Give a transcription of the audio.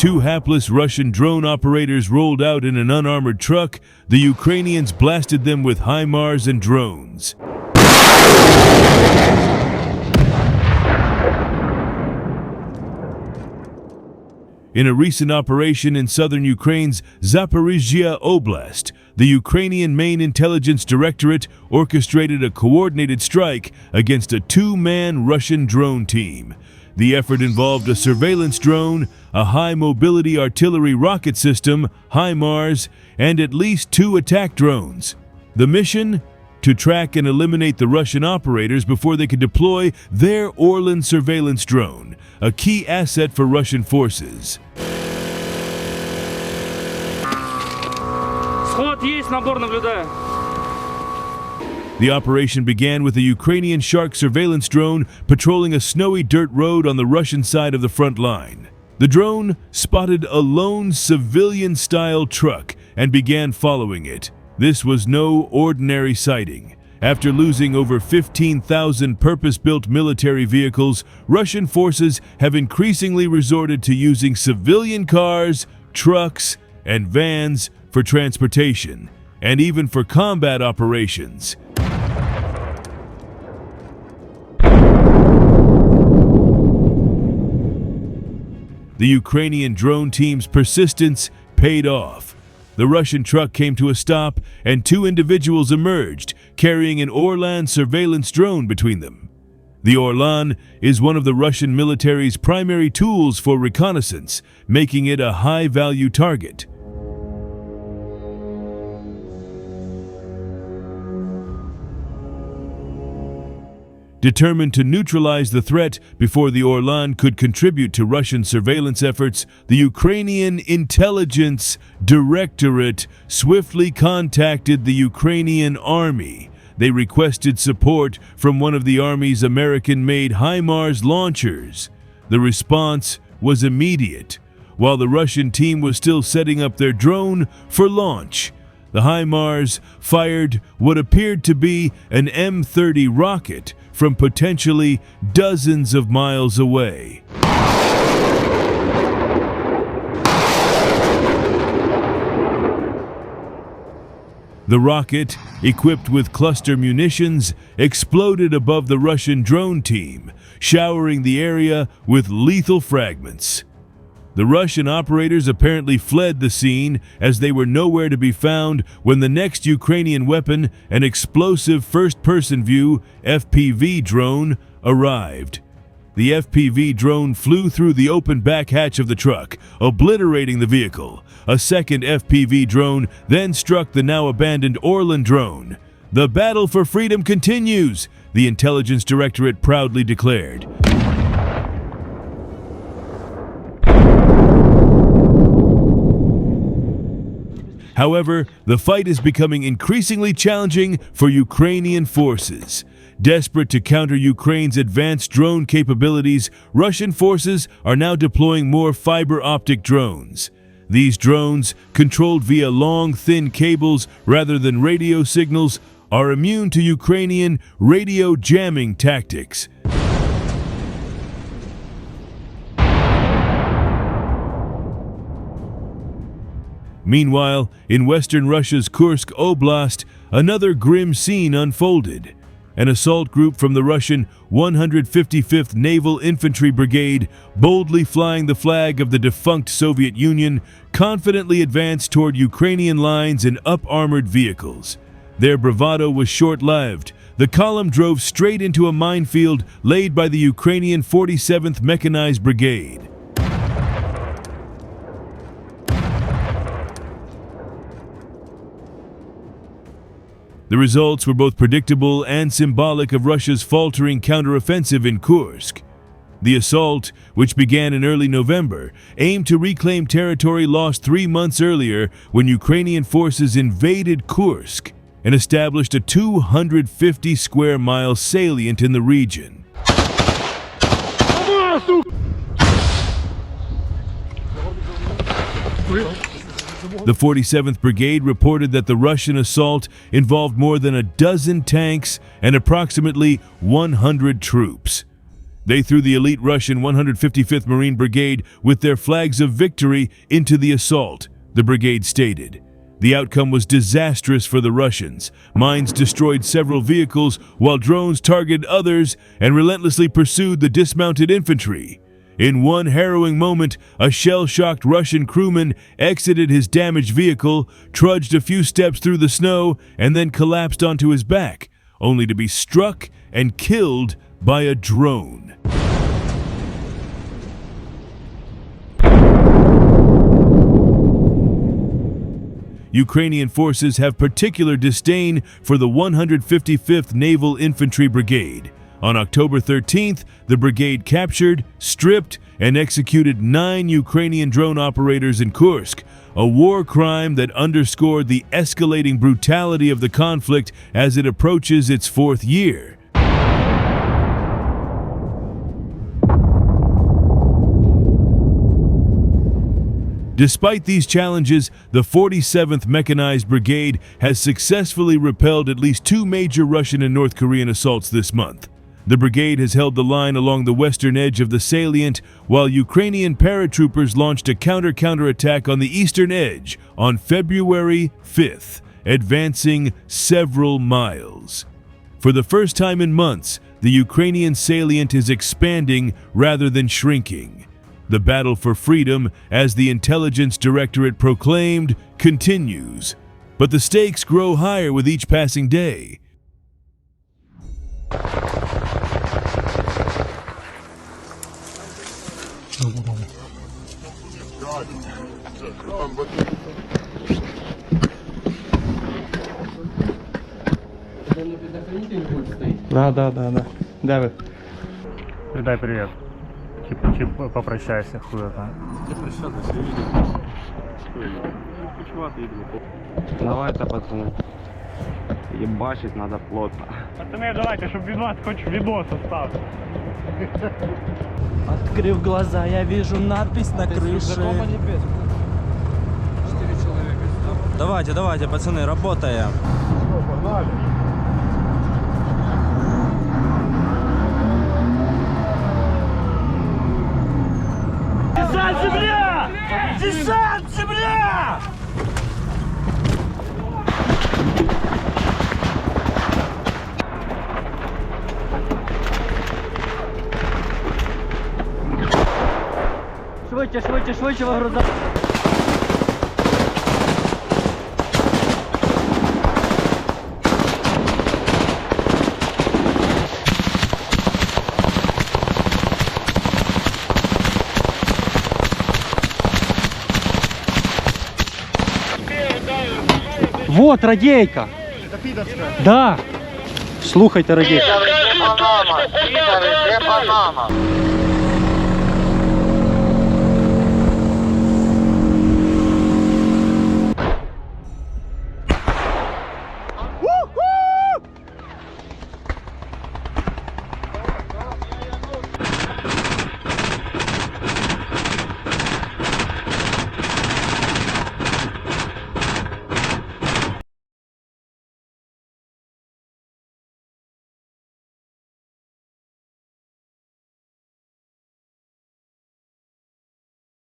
two hapless Russian drone operators rolled out in an unarmored truck, the Ukrainians blasted them with HIMARS and drones. In a recent operation in southern Ukraine's Zaporizhzhia Oblast, the Ukrainian Main Intelligence Directorate orchestrated a coordinated strike against a two-man Russian drone team. The effort involved a surveillance drone, a high-mobility artillery rocket system, HIMARS, and at least two attack drones. The mission? To track and eliminate the Russian operators before they could deploy their Orlan surveillance drone, a key asset for Russian forces. Сход есть, набор наблюдаю. The operation began with a Ukrainian Shark surveillance drone patrolling a snowy dirt road on the Russian side of the front line. The drone spotted a lone civilian-style truck and began following it. This was no ordinary sighting. After losing over 15,000 purpose-built military vehicles, Russian forces have increasingly resorted to using civilian cars, trucks, and vans for transportation, and even for combat operations. The Ukrainian drone team's persistence paid off. The Russian truck came to a stop and two individuals emerged, carrying an Orlan surveillance drone between them. The Orlan is one of the Russian military's primary tools for reconnaissance, making it a high-value target. Determined to neutralize the threat before the Orlan could contribute to Russian surveillance efforts, the Ukrainian Intelligence Directorate swiftly contacted the Ukrainian Army. They requested support from one of the Army's American-made HIMARS launchers. The response was immediate. While the Russian team was still setting up their drone for launch, the HIMARS fired what appeared to be an M30 rocket from potentially dozens of miles away. The rocket, equipped with cluster munitions, exploded above the Russian drone team, showering the area with lethal fragments. The Russian operators apparently fled the scene as they were nowhere to be found when the next Ukrainian weapon, an explosive first-person view FPV drone, arrived. The FPV drone flew through the open back hatch of the truck, obliterating the vehicle. A second FPV drone then struck the now abandoned Orlan drone. "The battle for freedom continues," the Intelligence Directorate proudly declared. However, the fight is becoming increasingly challenging for Ukrainian forces. Desperate to counter Ukraine's advanced drone capabilities, Russian forces are now deploying more fiber-optic drones. These drones, controlled via long, thin cables rather than radio signals, are immune to Ukrainian radio jamming tactics. Meanwhile, in western Russia's Kursk Oblast, another grim scene unfolded. An assault group from the Russian 155th Naval Infantry Brigade, boldly flying the flag of the defunct Soviet Union, confidently advanced toward Ukrainian lines in up-armored vehicles. Their bravado was short-lived. The column drove straight into a minefield laid by the Ukrainian 47th Mechanized Brigade. The results were both predictable and symbolic of Russia's faltering counteroffensive in Kursk. The assault, which began in early November, aimed to reclaim territory lost 3 months earlier when Ukrainian forces invaded Kursk and established a 250-square-mile salient in the region. The 47th Brigade reported that the Russian assault involved more than a dozen tanks and approximately 100 troops. They threw the elite Russian 155th Marine Brigade with their flags of victory into the assault, the brigade stated. The outcome was disastrous for the Russians. Mines destroyed several vehicles while drones targeted others and relentlessly pursued the dismounted infantry. In one harrowing moment, a shell-shocked Russian crewman exited his damaged vehicle, trudged a few steps through the snow, and then collapsed onto his back, only to be struck and killed by a drone. Ukrainian forces have particular disdain for the 155th Naval Infantry Brigade. On October 13th, the brigade captured, stripped, and executed 9 Ukrainian drone operators in Kursk, a war crime that underscored the escalating brutality of the conflict as it approaches its 4th year. Despite these challenges, the 47th Mechanized Brigade has successfully repelled at least 2 major Russian and North Korean assaults this month. The brigade has held the line along the western edge of the salient, while Ukrainian paratroopers launched a counterattack on the eastern edge on February 5th, advancing several miles. For the first time in months, the Ukrainian salient is expanding rather than shrinking. The battle for freedom, as the Intelligence Directorate proclaimed, continues. But the stakes grow higher with each passing day. Да. Де ви? Передай привет. Чи попрощайся, хуй там. Давайте, пацани. Ебашить надо плотно. Пацаны, давайте, щоб від вас хоч відос остався. Открыв глаза, я вижу надпись на крыше. Давайте, пацаны, работаем. Десант, земля! Десант, земля! Швидше вигруза. Вот радейка. Да. Слухайте радейку. Панама.